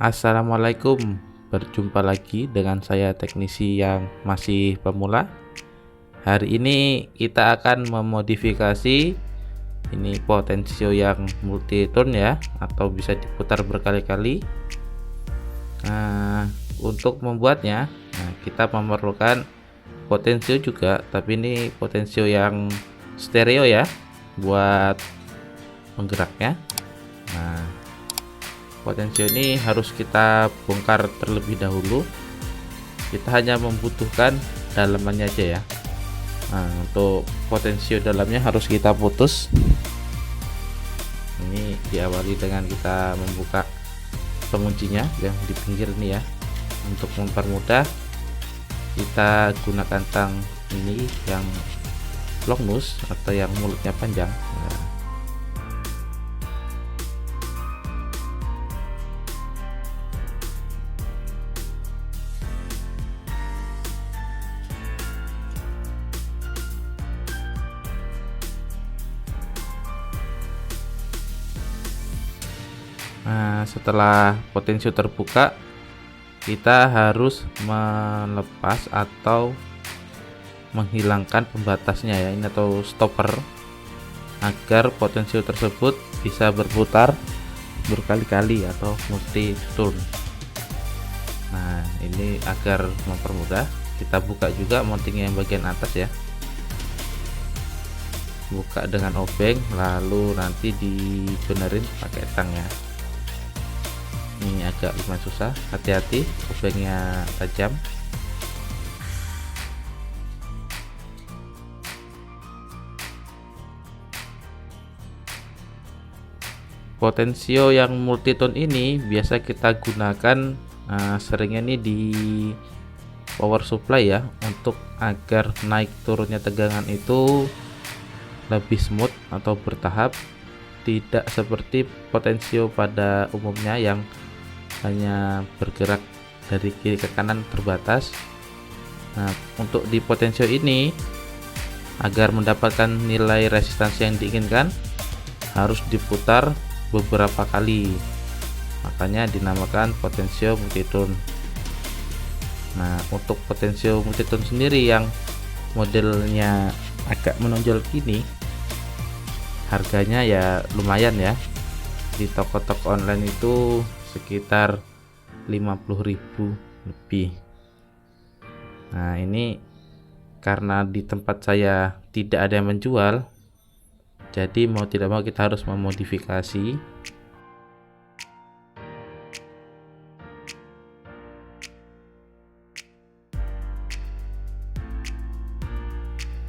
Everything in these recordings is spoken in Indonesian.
Assalamualaikum, berjumpa lagi dengan saya teknisi yang masih pemula. Hari ini kita akan memodifikasi ini potensio yang multitone ya, atau bisa diputar berkali-kali. Nah, untuk membuatnya, kita memerlukan potensio juga, tapi ini potensio yang stereo ya, buat penggeraknya. Nah, potensio ini harus kita bongkar terlebih dahulu. Kita hanya membutuhkan dalamannya aja ya. Nah, untuk potensio dalamnya harus kita putus. Ini diawali dengan kita membuka penguncinya yang di pinggir ini ya. Untuk mempermudah, kita gunakan tang ini yang long nose atau yang mulutnya panjang. Nah, setelah potensio terbuka, kita harus melepas atau menghilangkan pembatasnya ya, ini atau stopper, agar potensio tersebut bisa berputar berkali-kali atau multi tone. Nah, ini agar mempermudah, kita buka juga mounting yang bagian atas ya. Buka dengan obeng, lalu nanti dibenerin pakai tang ya. Ini agak lumayan susah, hati-hati obengnya tajam. Potensio yang multitone ini biasa kita gunakan seringnya nih di power supply ya, untuk agar naik turunnya tegangan itu lebih smooth atau bertahap, tidak seperti potensio pada umumnya yang hanya bergerak dari kiri ke kanan terbatas. Nah, untuk di potensio ini, agar mendapatkan nilai resistansi yang diinginkan, harus diputar beberapa kali, makanya dinamakan potensio multitone. Nah, untuk potensio multitone sendiri yang modelnya agak menonjol ini, harganya ya lumayan ya, di toko-toko online itu sekitar 50.000 lebih. Nah, ini karena di tempat saya tidak ada yang menjual, jadi mau tidak mau kita harus memodifikasi.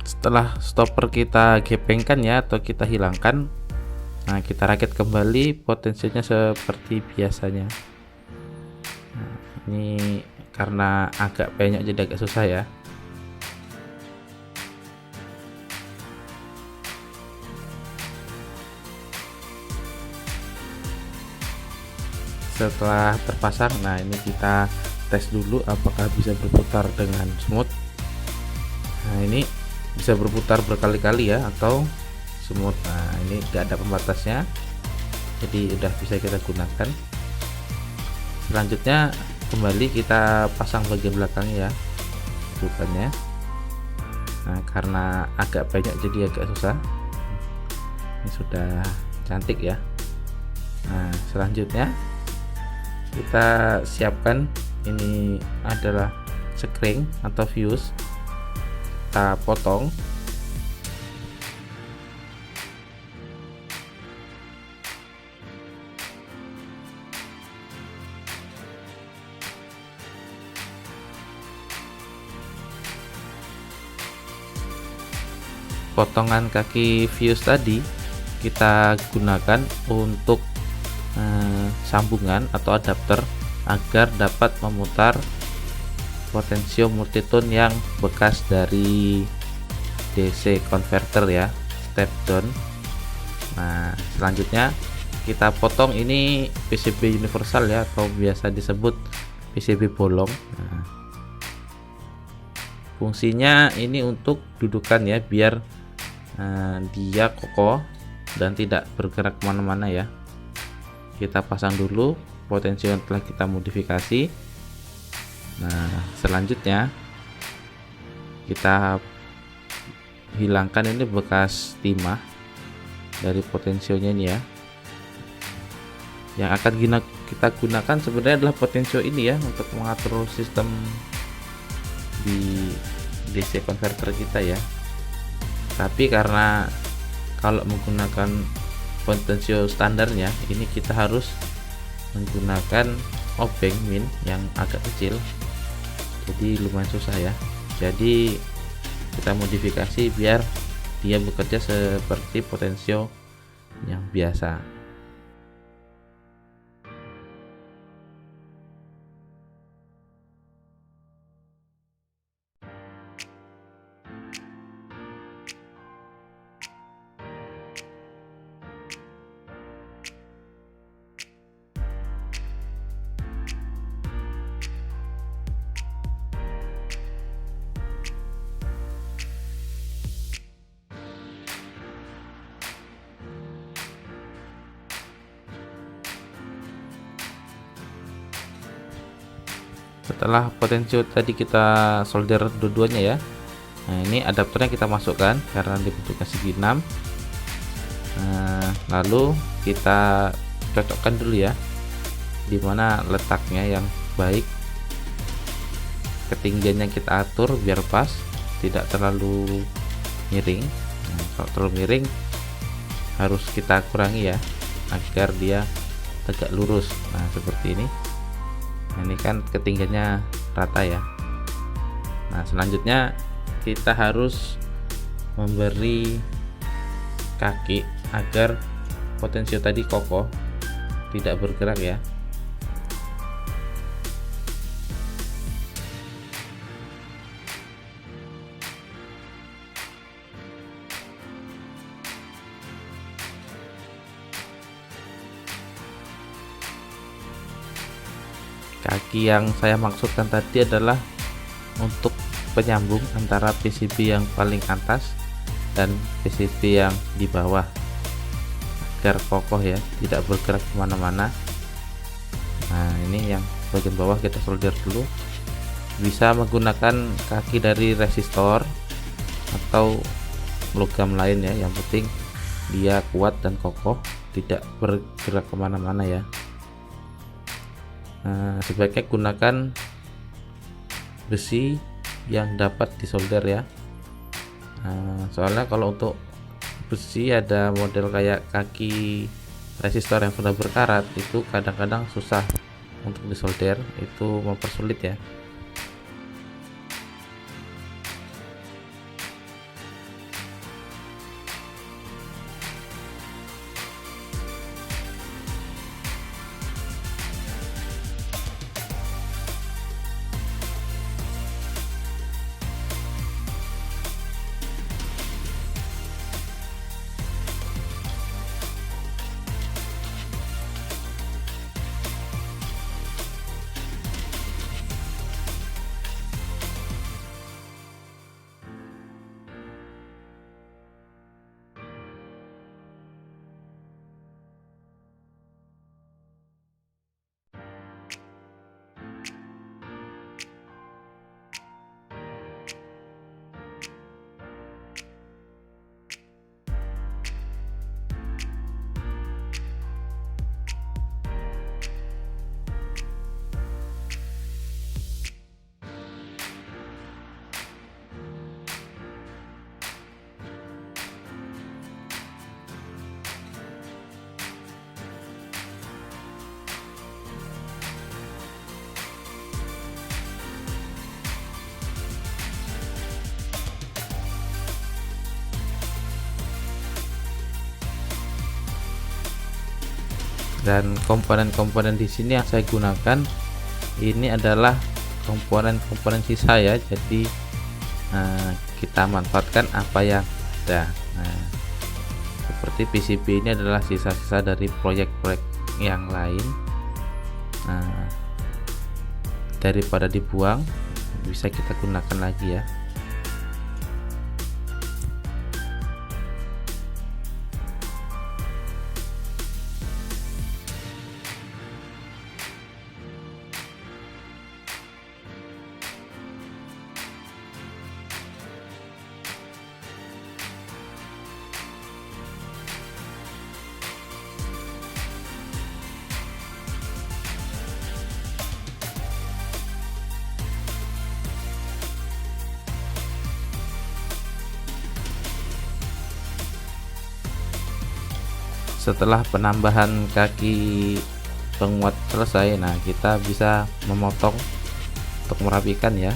Setelah stopper kita gepengkan ya, atau kita hilangkan, nah kita rakit kembali potensinya seperti biasanya. Nah, ini karena agak banyak jadi agak susah ya. Setelah terpasang, nah ini kita tes dulu apakah bisa berputar dengan smooth. Nah, ini bisa berputar berkali-kali ya, atau smooth. Nah, ini tidak ada pembatasnya, jadi udah bisa kita gunakan. Selanjutnya kembali kita pasang bagian belakangnya ya, bukannya. Nah, karena agak banyak jadi agak susah. Ini sudah cantik ya. Nah, selanjutnya kita siapkan, ini adalah sekring atau fuse, kita potong. Potongan kaki fuse tadi kita gunakan untuk sambungan atau adapter, agar dapat memutar potensio multitone yang bekas dari DC converter ya, step down. Nah, selanjutnya kita potong ini PCB universal ya, atau biasa disebut PCB bolong. Nah, fungsinya ini untuk dudukan ya, biar dia kokoh dan tidak bergerak kemana-mana ya. Kita pasang dulu potensio yang telah kita modifikasi. Nah, selanjutnya kita hilangkan ini bekas timah dari potensionya ini ya. Yang akan kita gunakan sebenarnya adalah potensio ini ya, untuk mengatur sistem di DC converter kita ya. Tapi karena kalau menggunakan potensio standarnya, ini kita harus menggunakan obeng min yang agak kecil, jadi lumayan susah ya. Jadi kita modifikasi biar dia bekerja seperti potensio yang biasa. Setelah potensio tadi kita solder dua-duanya ya. Nah, ini adapternya kita masukkan karena dibentuknya segi 6. Nah, lalu kita cocokkan dulu ya, dimana letaknya yang baik. Ketinggiannya kita atur biar pas, tidak terlalu miring. Nah, kalau terlalu miring harus kita kurangi ya, agar dia tegak lurus. Nah, seperti ini. Nah, ini kan ketinggiannya rata ya. Nah, selanjutnya kita harus memberi kaki agar potensio tadi kokoh, tidak bergerak ya. Kaki yang saya maksudkan tadi adalah untuk penyambung antara PCB yang paling atas dan PCB yang di bawah, agar kokoh ya, tidak bergerak kemana-mana. Nah, ini yang bagian bawah kita solder dulu. Bisa menggunakan kaki dari resistor atau logam lain ya, yang penting dia kuat dan kokoh, tidak bergerak kemana-mana ya. Nah, sebaiknya gunakan besi yang dapat disolder ya. Nah, soalnya kalau untuk besi ada model kayak kaki resistor yang sudah berkarat, itu kadang-kadang susah untuk disolder, itu mempersulit ya. Dan komponen-komponen di sini yang saya gunakan ini adalah komponen-komponen sisa ya, jadi kita manfaatkan apa yang ada. Nah, seperti PCB ini adalah sisa-sisa dari proyek-proyek yang lain. Nah, daripada dibuang, bisa kita gunakan lagi ya. Setelah penambahan kaki penguat selesai, nah kita bisa memotong untuk merapikan ya.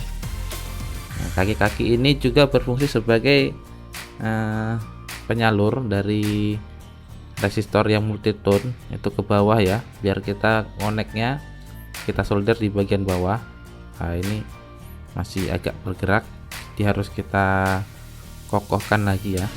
Nah, kaki-kaki ini juga berfungsi sebagai penyalur dari resistor yang multitone itu ke bawah ya, biar kita koneknya kita solder di bagian bawah. Nah, ini masih agak bergerak, jadi harus kita kokohkan lagi ya.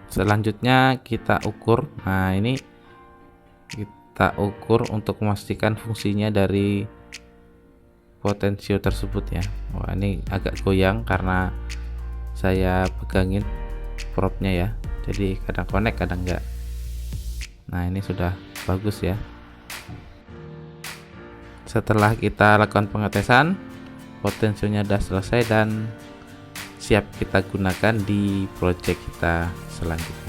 Selanjutnya kita ukur. Nah, ini kita ukur untuk memastikan fungsinya dari potensio tersebut ya. Wah, ini agak goyang karena saya pegangin probnya ya, jadi kadang connect kadang enggak. Nah, ini sudah bagus ya. Setelah kita lakukan pengetesan, potensionya sudah selesai dan siap kita gunakan di project kita selanjutnya.